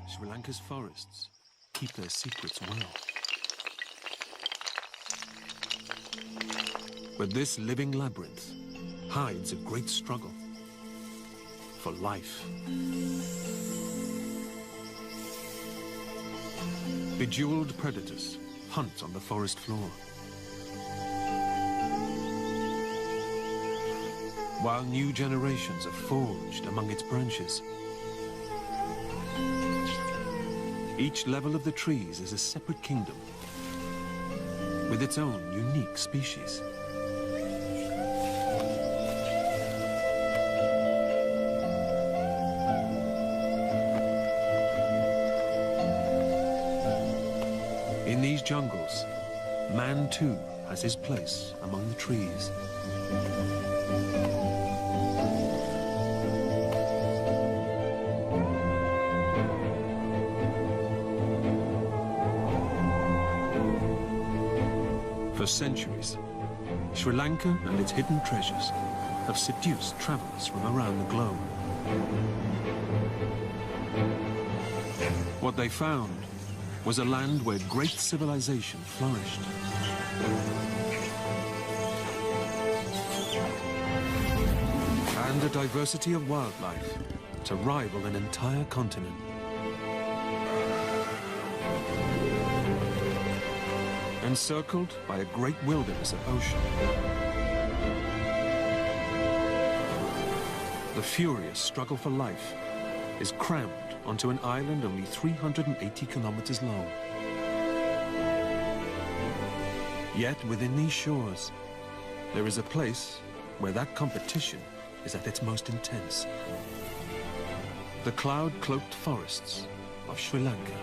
Sri Lanka's forests keep their secrets well. But this living labyrinth hides a great struggle for life. Bejeweled predators hunt on the forest floor, while new generations are forged among its branches. Each level of the trees is a separate kingdom with its own unique species. In these jungles, man too has his place among the trees. For centuries, Sri Lanka and its hidden treasures have seduced travelers from around the globe. What they found was a land where great civilization flourished. And a diversity of wildlife to rival an entire continent. Encircled by a great wilderness of ocean. The furious struggle for life is crammed onto an island only 380 kilometers long. Yet within these shores, there is a place where that competition is at its most intense. The cloud-cloaked forests of Sri Lanka.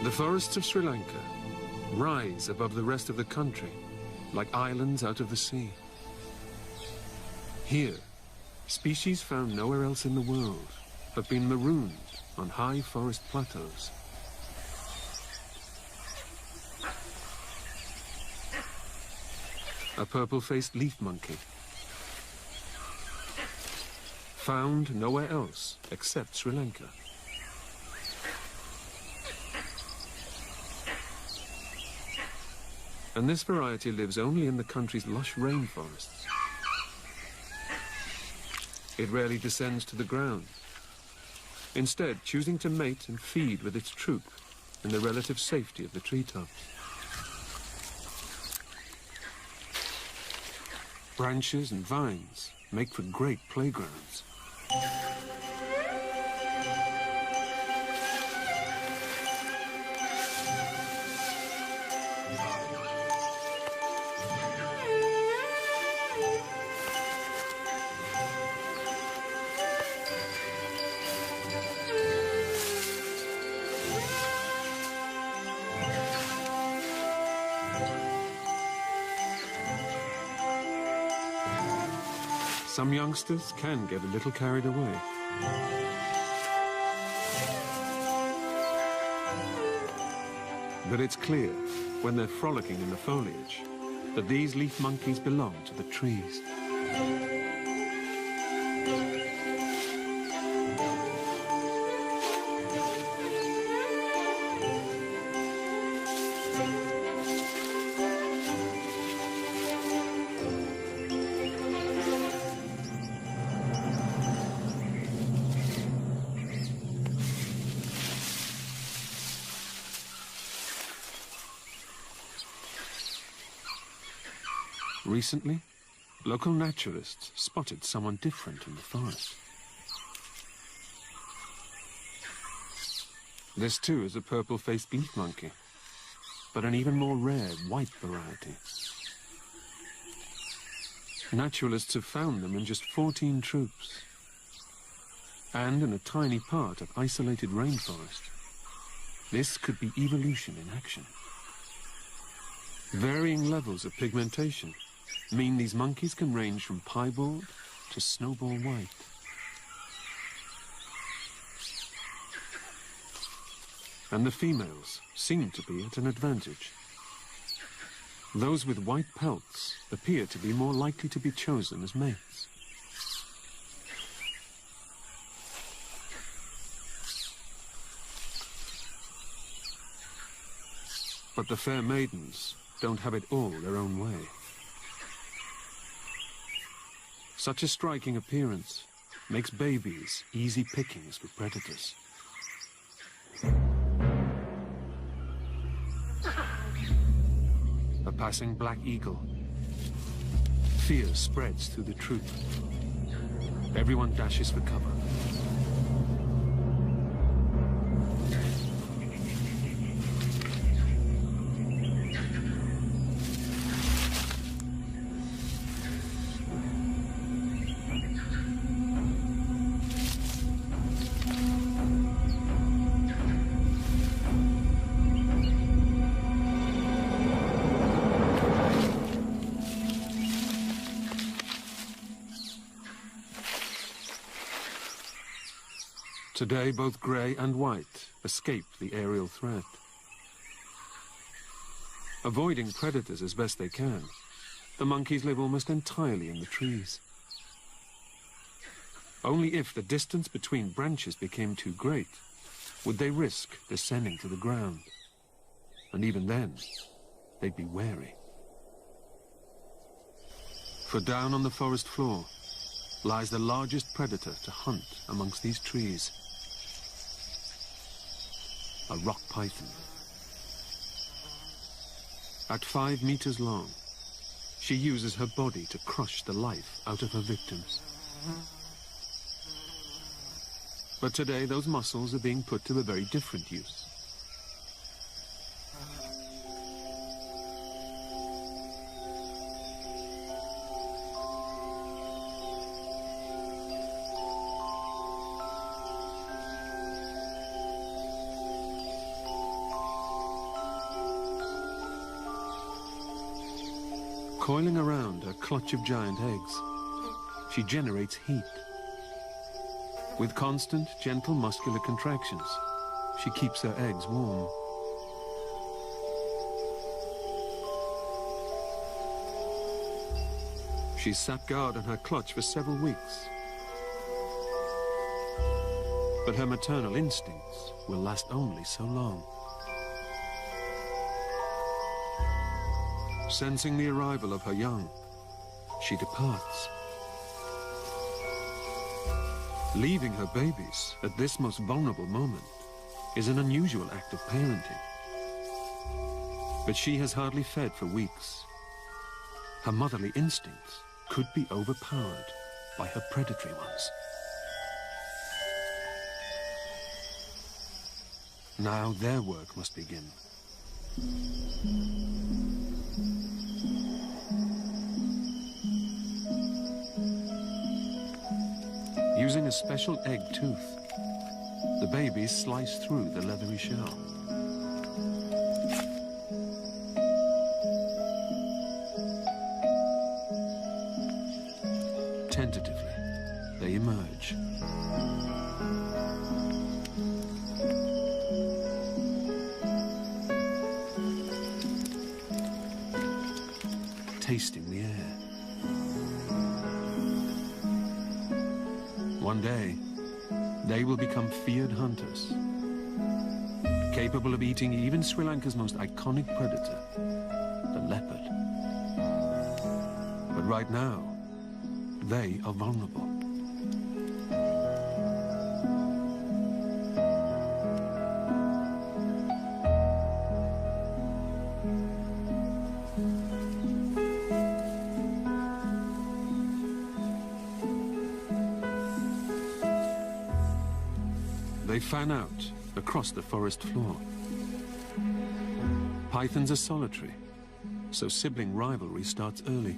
The forests of Sri Lanka rise above the rest of the country like islands out of the sea. Here, species found nowhere else in the world have been marooned on high forest plateaus. A purple-faced leaf monkey, found nowhere else except Sri Lanka. And this variety lives only in the country's lush rainforests. It rarely descends to the ground, instead choosing to mate and feed with its troop in the relative safety of the treetops. Branches and vines make for great playgrounds. Some youngsters can get a little carried away. But it's clear, when they're frolicking in the foliage, that these leaf monkeys belong to the trees. Recently, local naturalists spotted someone different in the forest. This too is a purple-faced leaf monkey, but an even more rare white variety. Naturalists have found them in just 14 troops, and in a tiny part of isolated rainforest. This could be evolution in action. Varying levels of pigmentation mean these monkeys can range from piebald to snowball white. and the females seem to be at an advantage. Those with white pelts appear to be more likely to be chosen as mates. But the fair maidens don't have it all their own way. Such a striking appearance makes babies easy pickings for predators. A passing black eagle. Fear spreads through the troop. Everyone dashes for cover. Today, both grey and white escape the aerial threat. Avoiding predators as best they can, the monkeys live almost entirely in the trees. Only if the distance between branches became too great would they risk descending to the ground. And even then, they'd be wary. For down on the forest floor lies the largest predator to hunt amongst these trees. A rock python. At 5 meters long, she uses her body to crush the life out of her victims. But today, those muscles are being put to a very different use. Coiling around a clutch of giant eggs, she generates heat. With constant, gentle muscular contractions, she keeps her eggs warm. She's sat guard on her clutch for several weeks. But her maternal instincts will last only so long. Sensing the arrival of her young, she departs. Leaving her babies at this most vulnerable moment is an unusual act of parenting. But she has hardly fed for weeks. Her motherly instincts could be overpowered by her predatory ones. Now their work must begin. Using a special egg tooth, the babies slice through the leathery shell. Tentatively, they emerge. Tasting the air. One day, they will become feared hunters, capable of eating even Sri Lanka's most iconic predator, the leopard. But right now, they are vulnerable. They fan out across the forest floor. Pythons are solitary, so sibling rivalry starts early.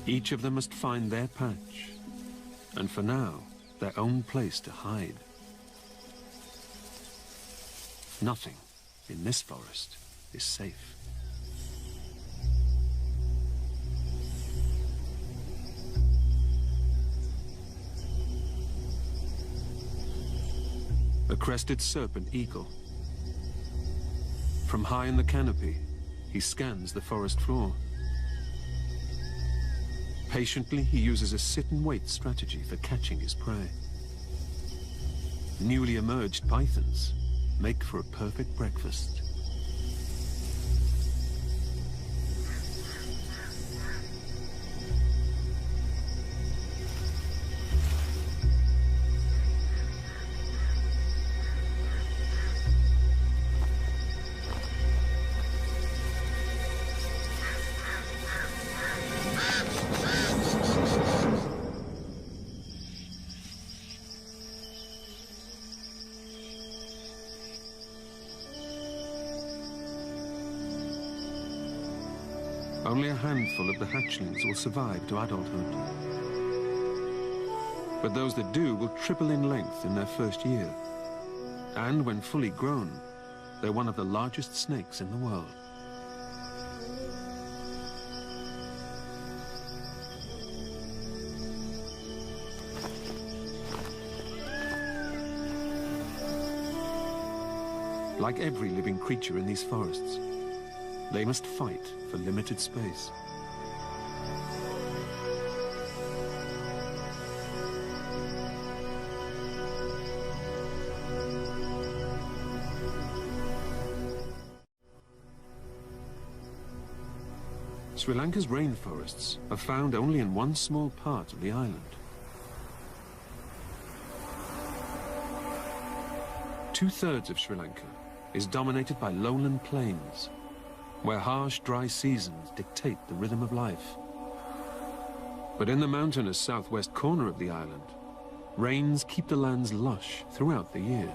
Each of them must find their patch, and for now, their own place to hide. Nothing in this forest is safe. A crested serpent eagle. From high in the canopy, he scans the forest floor. Patiently, he uses a sit-and-wait strategy for catching his prey. Newly emerged pythons make for a perfect breakfast. Only a handful of the hatchlings will survive to adulthood. But those that do will triple in length in their first year. And when fully grown, they're one of the largest snakes in the world. Like every living creature in these forests, they must fight for limited space. Sri Lanka's rainforests are found only in one small part of the island. Two-thirds of Sri Lanka is dominated by lowland plains, where harsh, dry seasons dictate the rhythm of life. But in the mountainous southwest corner of the island, rains keep the lands lush throughout the year.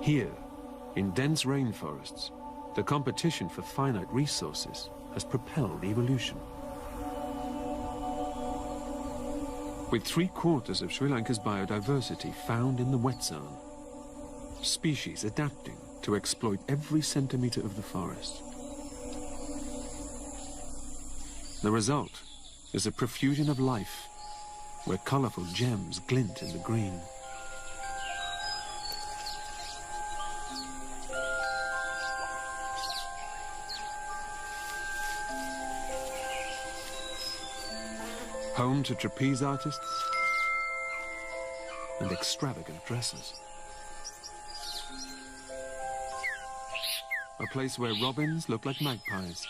Here, in dense rainforests, the competition for finite resources has propelled evolution. With 3/4 of Sri Lanka's biodiversity found in the wet zone, species adapting to exploit every centimeter of the forest. The result is a profusion of life, where colorful gems glint in the green. Home to trapeze artists and extravagant dressers. A place where robins look like magpies.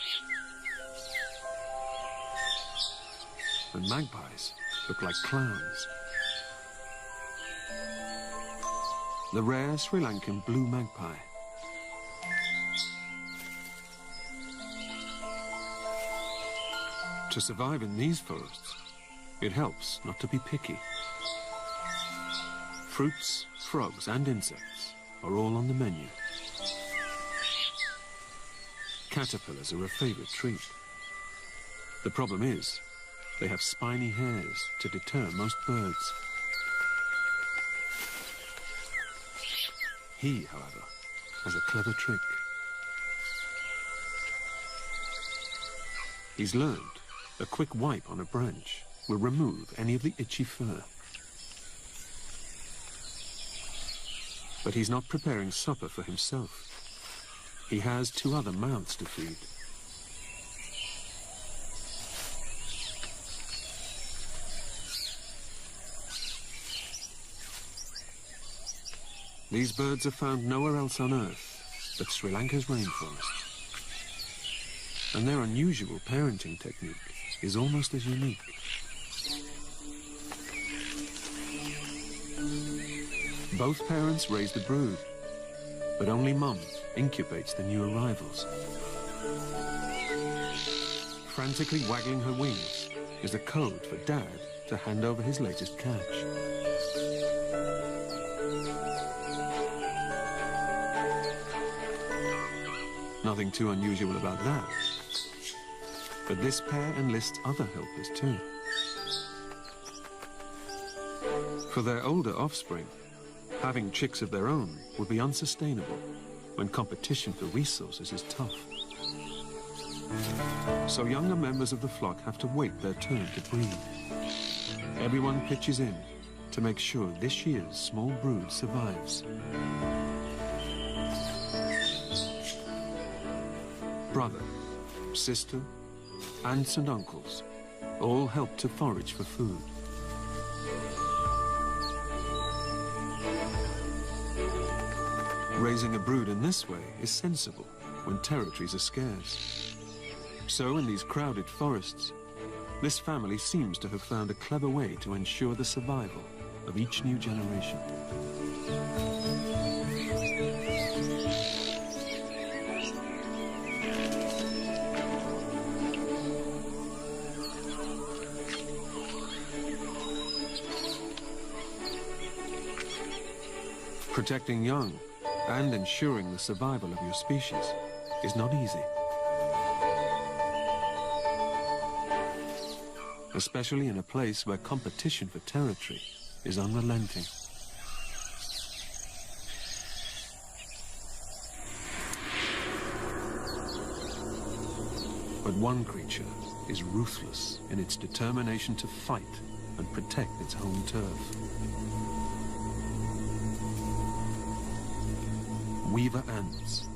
And magpies look like clowns. The rare Sri Lankan blue magpie. To survive in these forests, it helps not to be picky. Fruits, frogs, and insects are all on the menu. Caterpillars are a favorite treat. The problem is, they have spiny hairs to deter most birds. He, however, has a clever trick. He's learned a quick wipe on a branch will remove any of the itchy fur. But he's not preparing supper for himself. He has 2 other mouths to feed. These birds are found nowhere else on Earth but Sri Lanka's rainforest. And their unusual parenting technique is almost as unique. Both parents raise the brood, but only Mum incubates the new arrivals. Frantically waggling her wings is a code for Dad to hand over his latest catch. Nothing too unusual about that. But this pair enlists other helpers too. For their older offspring, having chicks of their own would be unsustainable when competition for resources is tough. So younger members of the flock have to wait their turn to breed. Everyone pitches in to make sure this year's small brood survives. Brother, sister, aunts and uncles all help to forage for food. Raising a brood in this way is sensible when territories are scarce. So in these crowded forests, this family seems to have found a clever way to ensure the survival of each new generation. Protecting young and ensuring the survival of your species is not easy. Especially in a place where competition for territory is unrelenting. But one creature is ruthless in its determination to fight and protect its home turf. Weaver ants.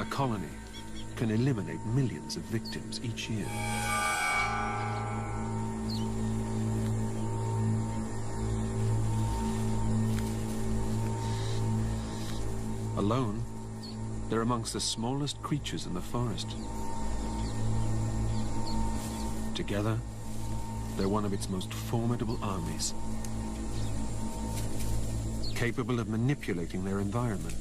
A colony can eliminate millions of victims each year. Alone, they're amongst the smallest creatures in the forest. Together, they're one of its most formidable armies. Capable of manipulating their environment,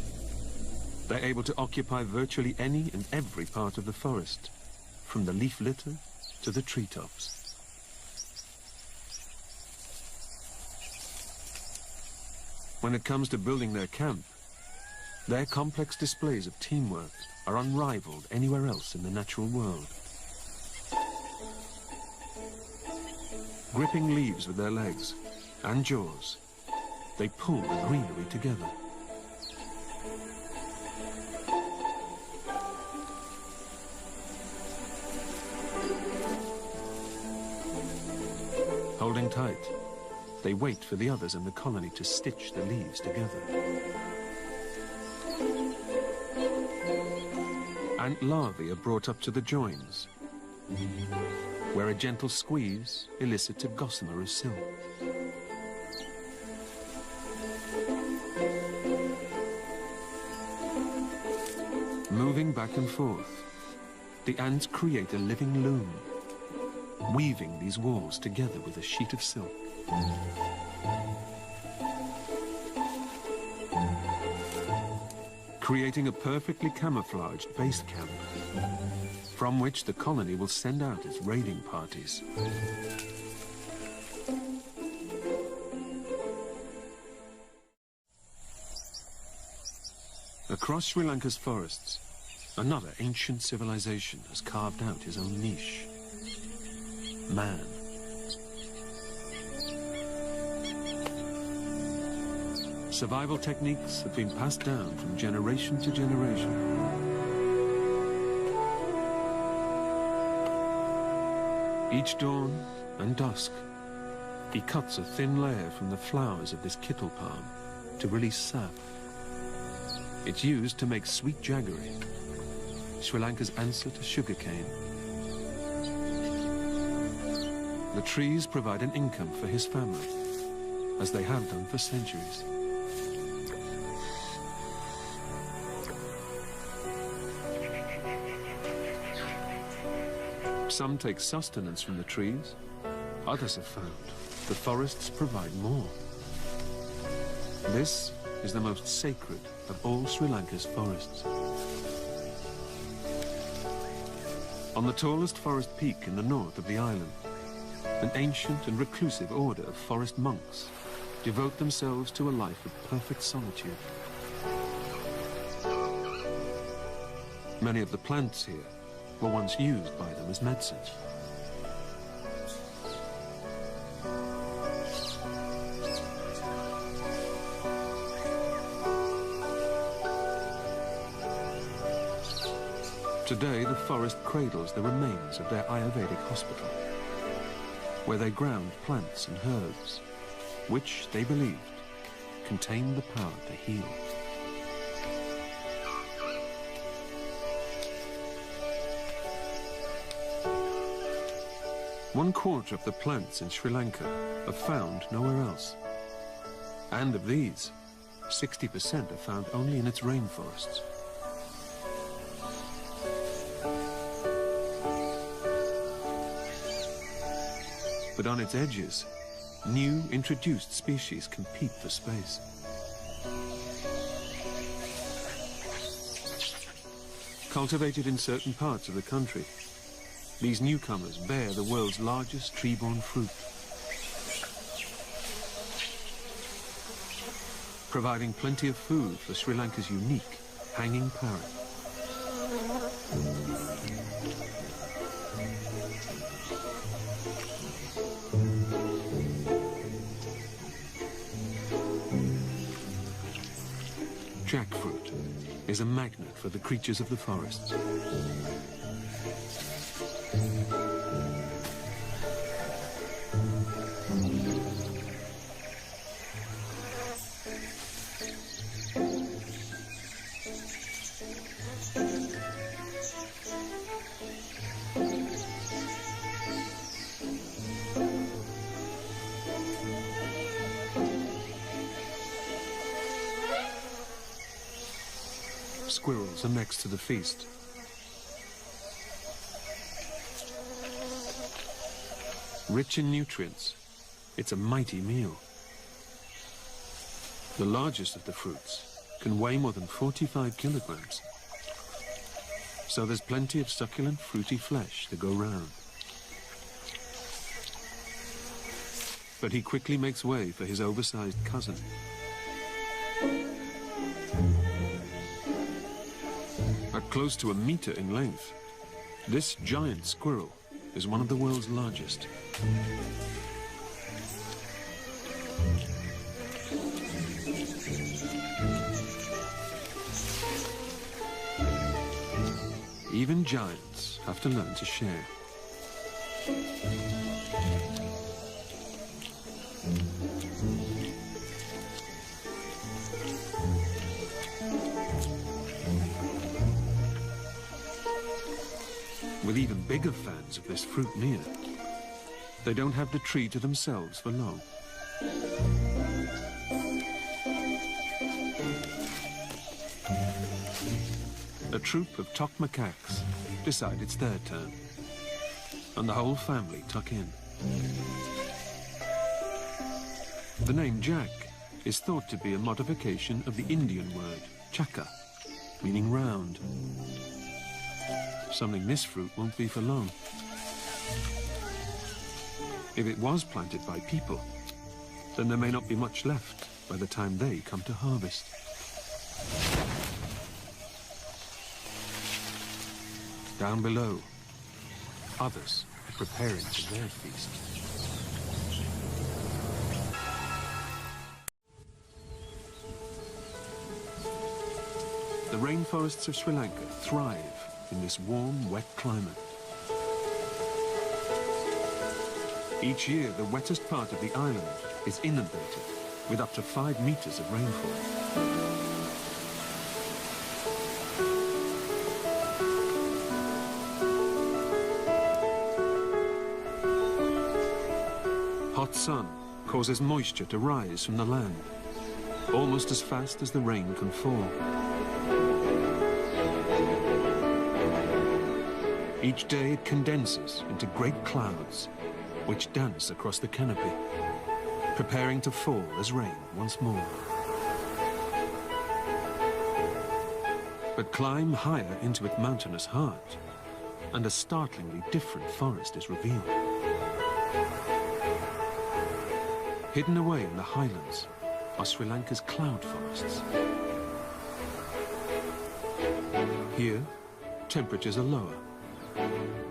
they're able to occupy virtually any and every part of the forest, from the leaf litter to the treetops. When it comes to building their camp, their complex displays of teamwork are unrivaled anywhere else in the natural world. Gripping leaves with their legs and jaws, they pull the greenery together. Holding tight, they wait for the others in the colony to stitch the leaves together. Ant larvae are brought up to the joins, where a gentle squeeze elicits a gossamer of silk. Moving back and forth, the ants create a living loom, weaving these walls together with a sheet of silk. Creating a perfectly camouflaged base camp, from which the colony will send out its raiding parties. Across Sri Lanka's forests, another ancient civilization has carved out his own niche. Man. Survival techniques have been passed down from generation to generation. Each dawn and dusk, he cuts a thin layer from the flowers of this kittle palm to release sap. It's used to make sweet jaggery, Sri Lanka's answer to sugarcane. The trees provide an income for his family, as they have done for centuries. Some take sustenance from the trees. Others have found the forests provide more. This is the most sacred of all Sri Lanka's forests. On the tallest forest peak in the north of the island, an ancient and reclusive order of forest monks devote themselves to a life of perfect solitude. Many of the plants here were once used by them as medicines. Today, the forest cradles the remains of their Ayurvedic hospital, where they ground plants and herbs, which, they believed, contained the power to heal. One quarter of the plants in Sri Lanka are found nowhere else. And of these, 60% are found only in its rainforests. But on its edges, new introduced species compete for space. Cultivated in certain parts of the country, these newcomers bear the world's largest tree-borne fruit, providing plenty of food for Sri Lanka's unique hanging parrot. Jackfruit is a magnet for the creatures of the forests. Squirrels are next to the feast. Rich in nutrients, it's a mighty meal. The largest of the fruits can weigh more than 45 kilograms. So there's plenty of succulent, fruity flesh to go round. But he quickly makes way for his oversized cousin. At close to a meter in length, this giant squirrel is one of the world's largest. Even giants have to learn to share. With even bigger fans of this fruit near, they don't have the tree to themselves for long. A troop of tock macaques decide it's their turn, and the whole family tuck in. The name Jack is thought to be a modification of the Indian word chaka, meaning round. Something this fruit won't be for long. If it was planted by people, then there may not be much left by the time they come to harvest. Down below, others are preparing for their feast. The rainforests of Sri Lanka thrive in this warm, wet climate. Each year, the wettest part of the island is inundated with up to 5 meters of rainfall. Hot sun causes moisture to rise from the land, almost as fast as the rain can fall. Each day it condenses into great clouds, which dance across the canopy, preparing to fall as rain once more. But climb higher into its mountainous heart, and a startlingly different forest is revealed. Hidden away in the highlands are Sri Lanka's cloud forests. Here, temperatures are lower.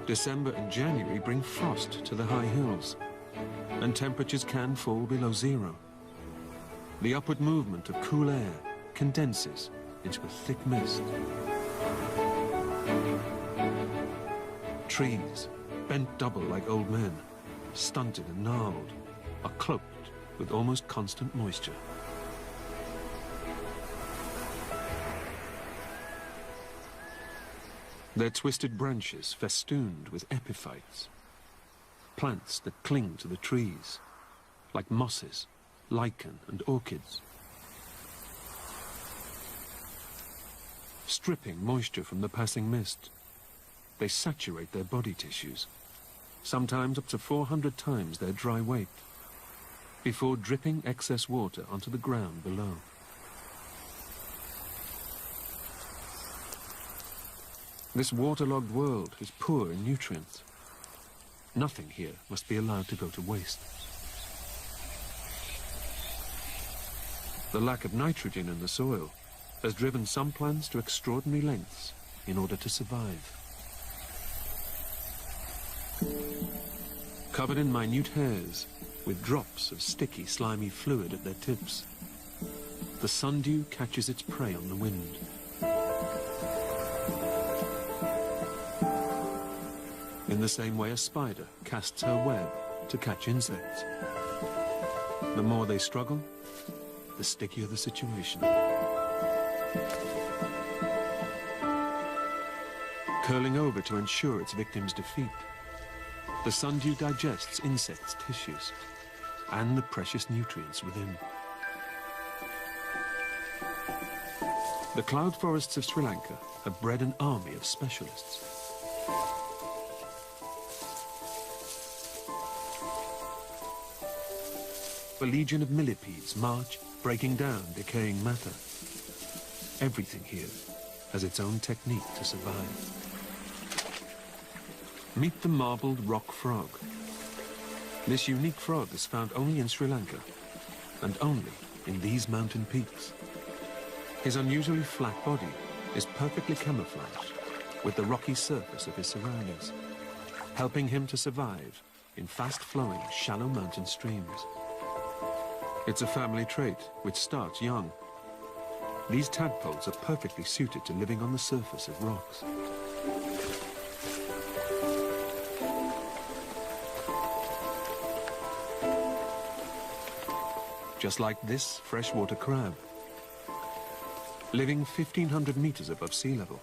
December and January bring frost to the high hills, and temperatures can fall below zero. The upward movement of cool air condenses into a thick mist. trees, bent double like old men, stunted and gnarled, are cloaked with almost constant moisture. Their twisted branches festooned with epiphytes, plants that cling to the trees, like mosses, lichen and orchids. Stripping moisture from the passing mist, they saturate their body tissues, sometimes up to 400 times their dry weight, before dripping excess water onto the ground below. This waterlogged world is poor in nutrients. Nothing here must be allowed to go to waste. The lack of nitrogen in the soil has driven some plants to extraordinary lengths in order to survive. Covered in minute hairs, with drops of sticky, slimy fluid at their tips, the sundew catches its prey on the wind. In the same way a spider casts her web to catch insects. The more they struggle, the stickier the situation. Curling over to ensure its victim's defeat, the sundew digests insects' tissues and the precious nutrients within. The cloud forests of Sri Lanka have bred an army of specialists. A legion of millipedes march, breaking down decaying matter. Everything here has its own technique to survive. Meet the marbled rock frog. This unique frog is found only in Sri Lanka, and only in these mountain peaks. His unusually flat body is perfectly camouflaged with the rocky surface of his surroundings, helping him to survive in fast-flowing, shallow mountain streams. It's a family trait which starts young. These tadpoles are perfectly suited to living on the surface of rocks. Just like this freshwater crab. Living 1,500 meters above sea level,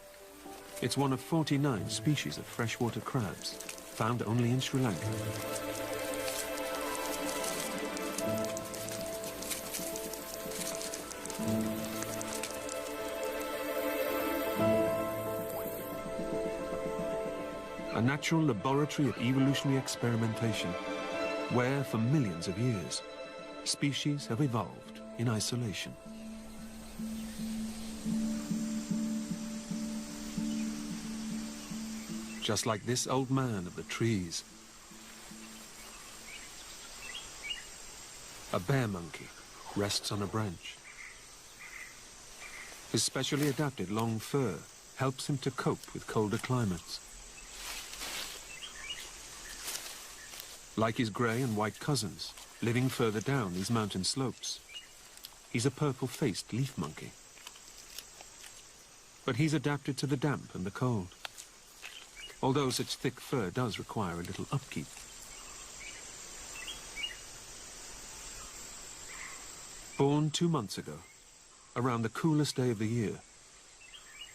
it's one of 49 species of freshwater crabs found only in Sri Lanka. A natural laboratory of evolutionary experimentation, where for millions of years, species have evolved in isolation. Just like this old man of the trees. A bear monkey rests on a branch. His specially adapted long fur helps him to cope with colder climates. Like his grey and white cousins, living further down these mountain slopes, he's a purple-faced leaf monkey. But he's adapted to the damp and the cold, although such thick fur does require a little upkeep. Born 2 months ago, around the coolest day of the year,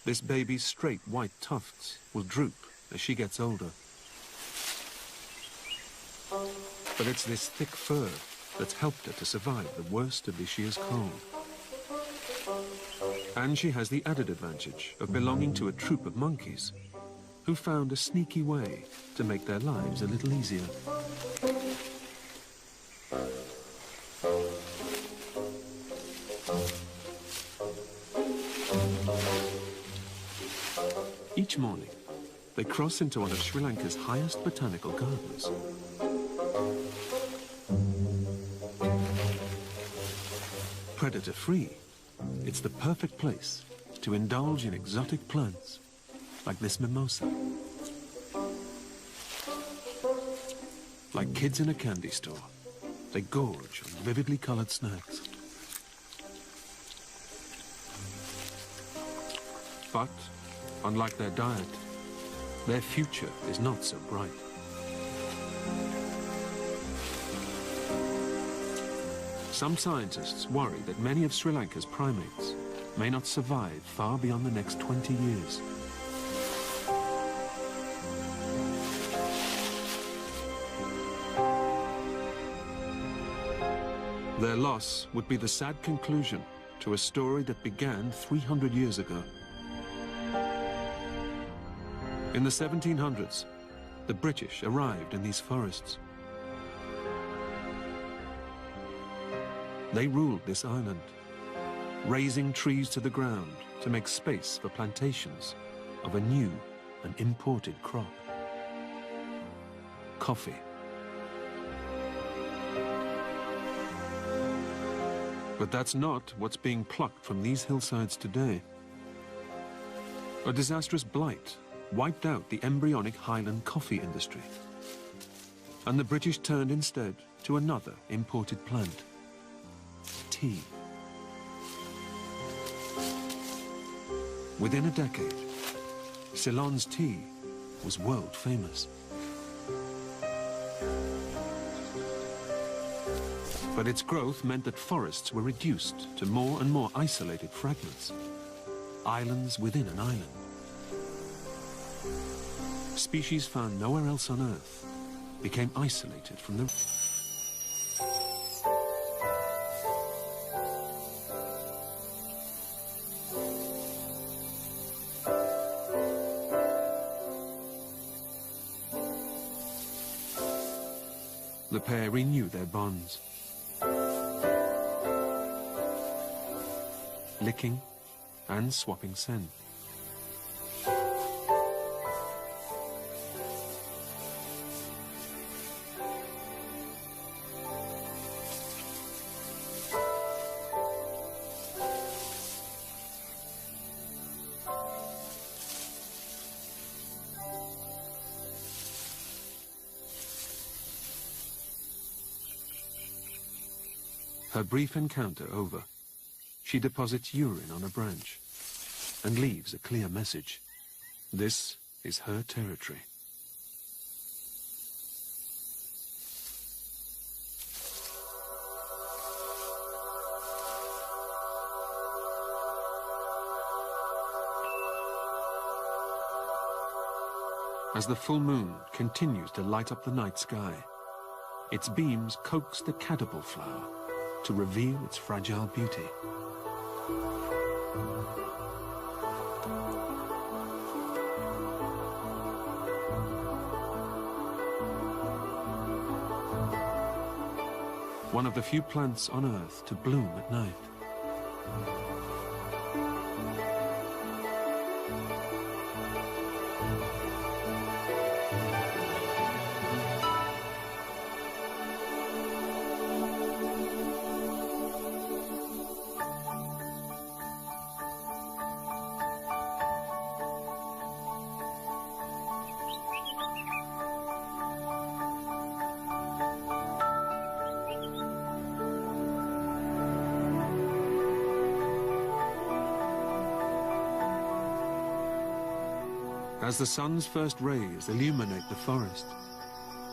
this baby's straight white tufts will droop as she gets older. But it's this thick fur that's helped her to survive the worst of this year's cold. And she has the added advantage of belonging to a troop of monkeys who found a sneaky way to make their lives a little easier. Each morning, they cross into one of Sri Lanka's highest botanical gardens. Predator-free, it's the perfect place to indulge in exotic plants like this mimosa. Like kids in a candy store, they gorge on vividly colored snacks. But, unlike their diet, their future is not so bright. Some scientists worry that many of Sri Lanka's primates may not survive far beyond the next 20 years. Their loss would be the sad conclusion to a story that began 300 years ago. In the 1700s, the British arrived in these forests. They ruled this island, razing trees to the ground to make space for plantations of a new and imported crop: coffee. But that's not what's being plucked from these hillsides today. A disastrous blight wiped out the embryonic highland coffee industry, and the British turned instead to another imported plant: tea. Within a decade, Ceylon's tea was world famous. But its growth meant that forests were reduced to more and more isolated fragments, islands within an island. Species found nowhere else on Earth became isolated from the... The pair renewed their bonds, licking and swapping scent. Her brief encounter over, she deposits urine on a branch and leaves a clear message. This is her territory. As the full moon continues to light up the night sky, its beams coax the caterpillar flower to reveal its fragile beauty. One of the few plants on Earth to bloom at night. As the sun's first rays illuminate the forest,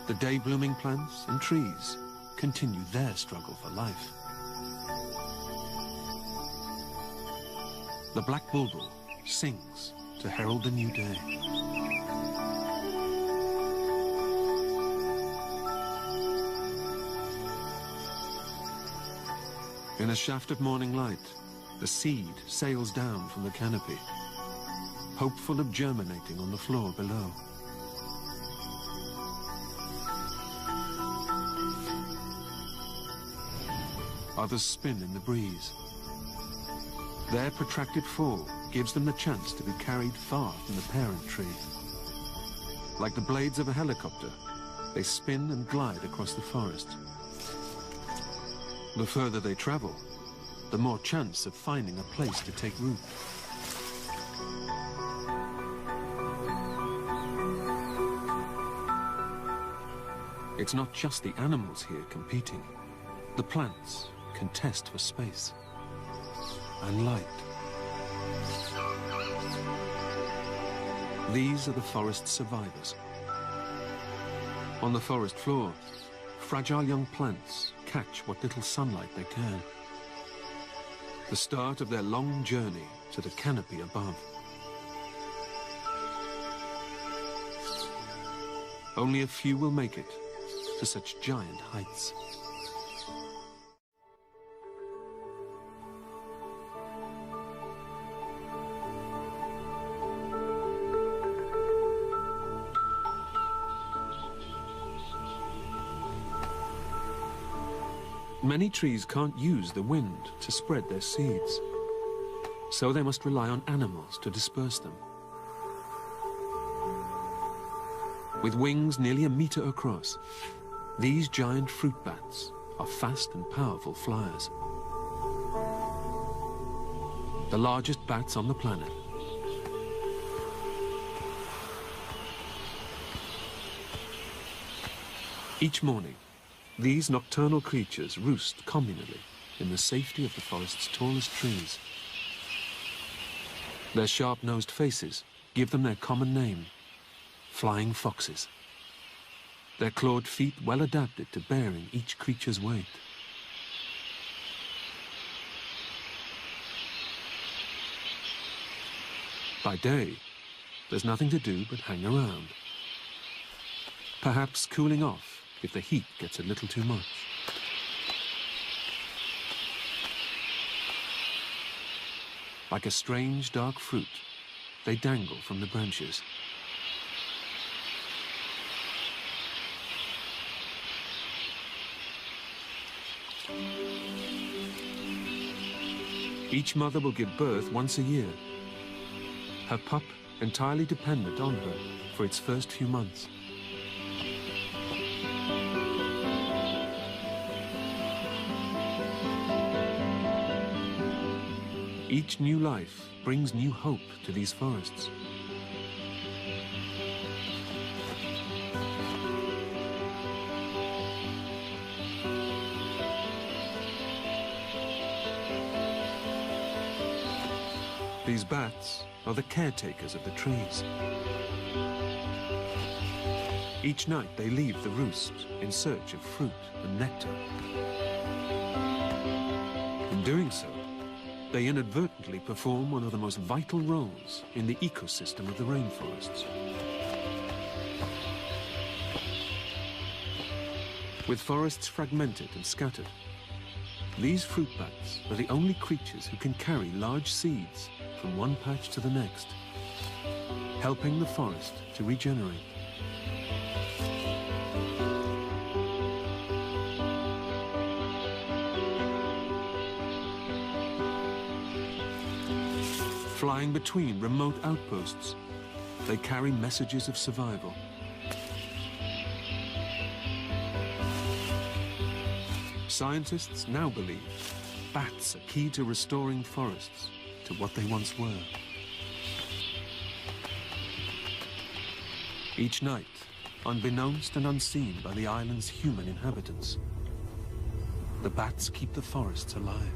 the day-blooming plants and trees continue their struggle for life. The black bulbul sings to herald the new day. In a shaft of morning light, the seed sails down from the canopy, hopeful of germinating on the floor below. Others spin in the breeze. Their protracted fall gives them the chance to be carried far from the parent tree. Like the blades of a helicopter, they spin and glide across the forest. The further they travel, the more chance of finding a place to take root. It's not just the animals here competing. The plants contest for space and light. These are the forest survivors. On the forest floor, fragile young plants catch what little sunlight they can. The start of their long journey to the canopy above. Only a few will make it to such giant heights. Many trees can't use the wind to spread their seeds, so they must rely on animals to disperse them. With wings nearly a meter across, these giant fruit bats are fast and powerful flyers. The largest bats on the planet. Each morning, these nocturnal creatures roost communally in the safety of the forest's tallest trees. Their sharp-nosed faces give them their common name, flying foxes. Their clawed feet well adapted to bearing each creature's weight. By day, there's nothing to do but hang around, perhaps cooling off if the heat gets a little too much. Like a strange dark fruit, they dangle from the branches. Each mother will give birth once a year, her pup entirely dependent on her for its first few months. Each new life brings new hope to these forests. These bats are the caretakers of the trees. Each night they leave the roost in search of fruit and nectar. In doing so, they inadvertently perform one of the most vital roles in the ecosystem of the rainforests. With forests fragmented and scattered, these fruit bats are the only creatures who can carry large seeds from one patch to the next, helping the forest to regenerate. Flying between remote outposts, they carry messages of survival. Scientists now believe bats are key to restoring forests to what they once were. Each night, unbeknownst and unseen by the island's human inhabitants, the bats keep the forests alive.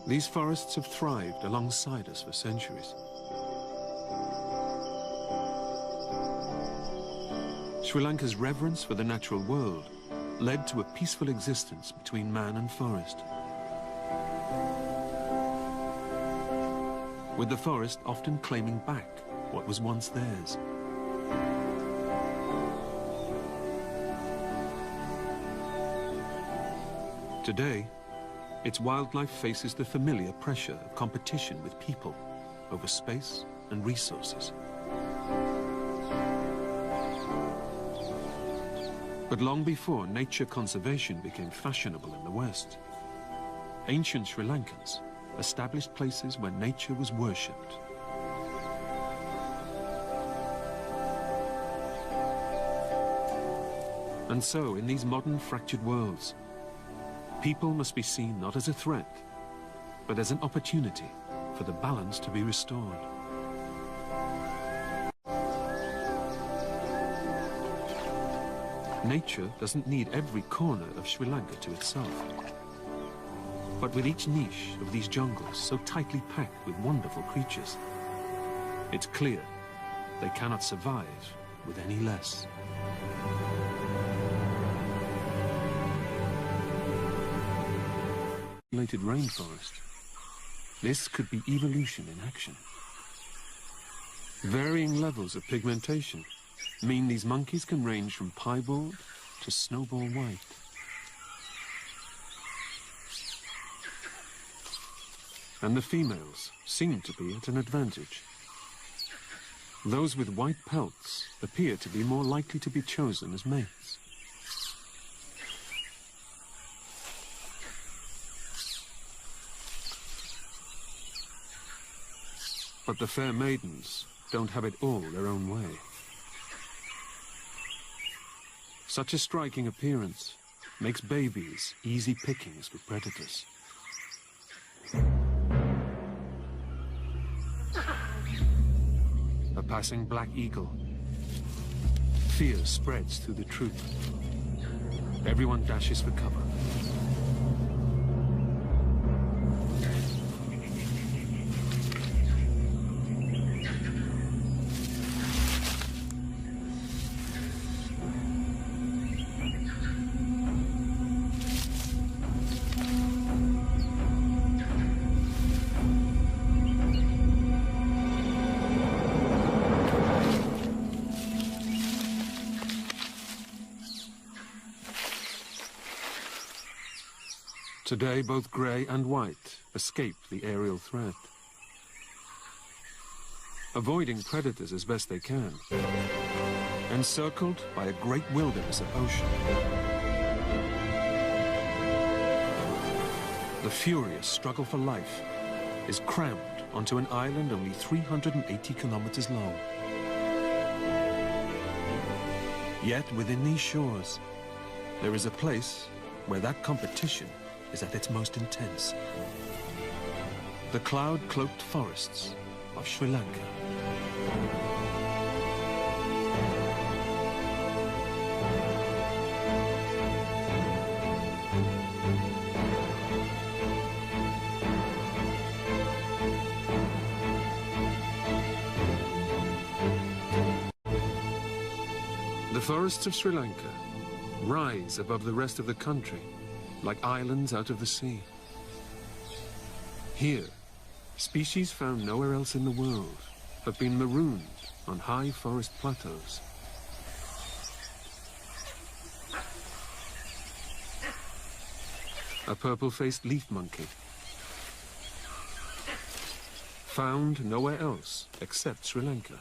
These forests have thrived alongside us for centuries. Sri Lanka's reverence for the natural world led to a peaceful existence between man and forest, with the forest often claiming back what was once theirs. Today, its wildlife faces the familiar pressure of competition with people over space and resources. But long before nature conservation became fashionable in the West, ancient Sri Lankans established places where nature was worshipped. And so, in these modern fractured worlds, people must be seen not as a threat, but as an opportunity for the balance to be restored. Nature doesn't need every corner of Sri Lanka to itself. But with each niche of these jungles so tightly packed with wonderful creatures, it's clear they cannot survive with any less. Rainforest. This could be evolution in action. Varying levels of pigmentation mean these monkeys can range from piebald to snowball white. And the females seem to be at an advantage. Those with white pelts appear to be more likely to be chosen as mates. But the fair maidens don't have it all their own way. Such a striking appearance makes babies easy pickings for predators. A passing black eagle. Fear spreads through the troop. Everyone dashes for cover. Today, both grey and white escape the aerial threat, avoiding predators as best they can, encircled by a great wilderness of ocean. The furious struggle for life is crammed onto an island only 380 kilometers long. Yet within these shores, there is a place where that competition is at its most intense. The cloud-cloaked forests of Sri Lanka. The forests of Sri Lanka rise above the rest of the country like islands out of the sea. Here, species found nowhere else in the world have been marooned on high forest plateaus. A purple-faced leaf monkey, found nowhere else except Sri Lanka.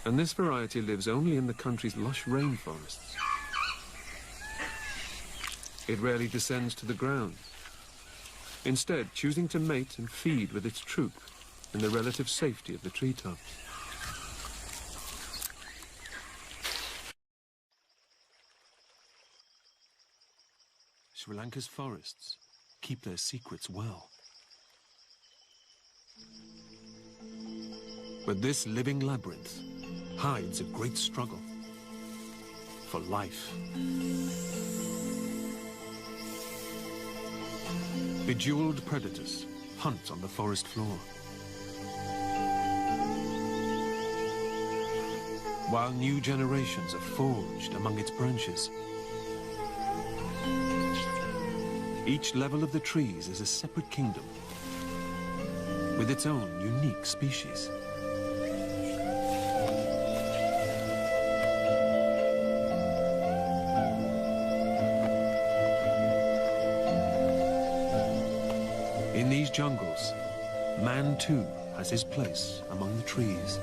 And this variety lives only in the country's lush rainforests. It rarely descends to the ground, instead choosing to mate and feed with its troop in the relative safety of the treetops. Sri Lanka's forests keep their secrets well. But this living labyrinth hides a great struggle for life. Bejeweled predators hunt on the forest floor, while new generations are forged among its branches. Each level of the trees is a separate kingdom with its own unique species. In these jungles, man too has his place among the trees.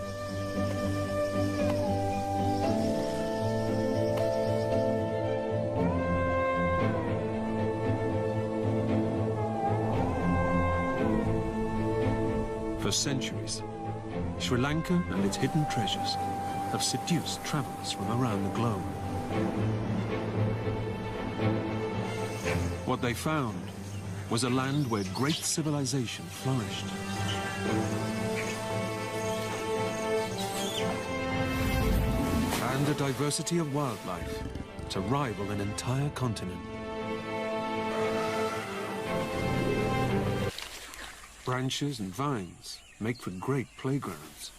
For centuries, Sri Lanka and its hidden treasures have seduced travelers from around the globe. What they found was a land where great civilization flourished. And a diversity of wildlife to rival an entire continent. Branches and vines make for great playgrounds.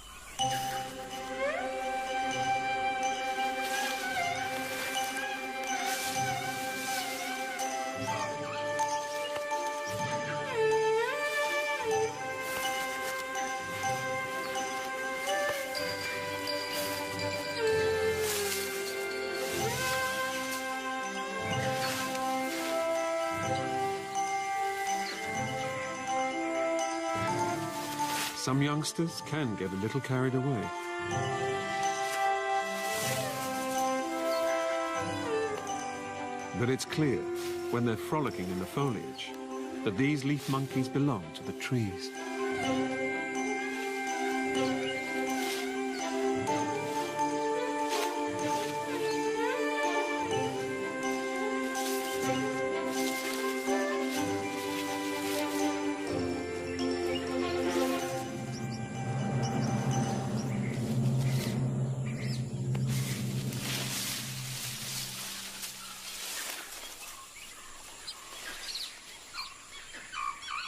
Some youngsters can get a little carried away. But it's clear, when they're frolicking in the foliage, that these leaf monkeys belong to the trees.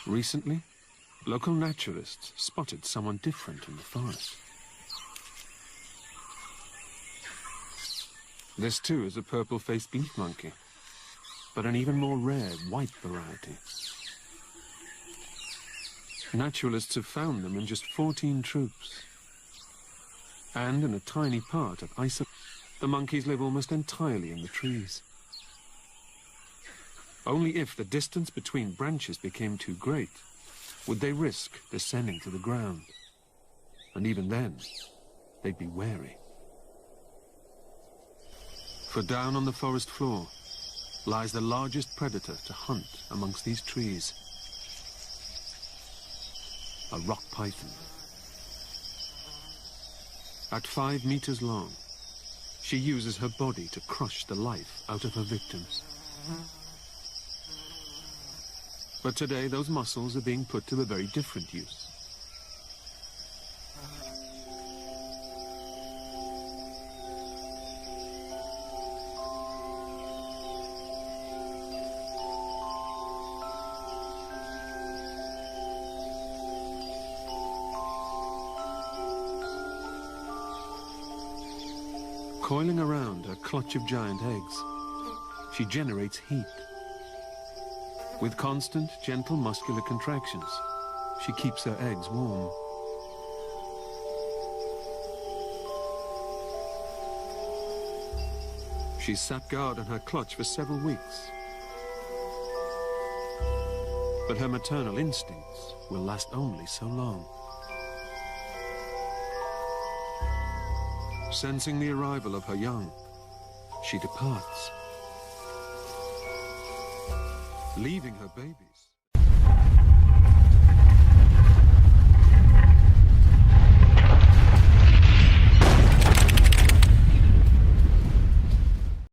Recently, local naturalists spotted someone different in the forest. This too is a purple-faced leaf monkey, but an even more rare white variety. Naturalists have found them in just 14 troops. And in a tiny part of Iceland, the monkeys live almost entirely in the trees. Only if the distance between branches became too great would they risk descending to the ground. And even then, they'd be wary. For down on the forest floor lies the largest predator to hunt amongst these trees. A rock python. At 5 meters long, she uses her body to crush the life out of her victims. But today, those muscles are being put to a very different use. Coiling around her clutch of giant eggs, she generates heat. With constant, gentle muscular contractions, she keeps her eggs warm. She's sat guard on her clutch for several weeks. But her maternal instincts will last only so long. Sensing the arrival of her young, she departs, leaving her baby.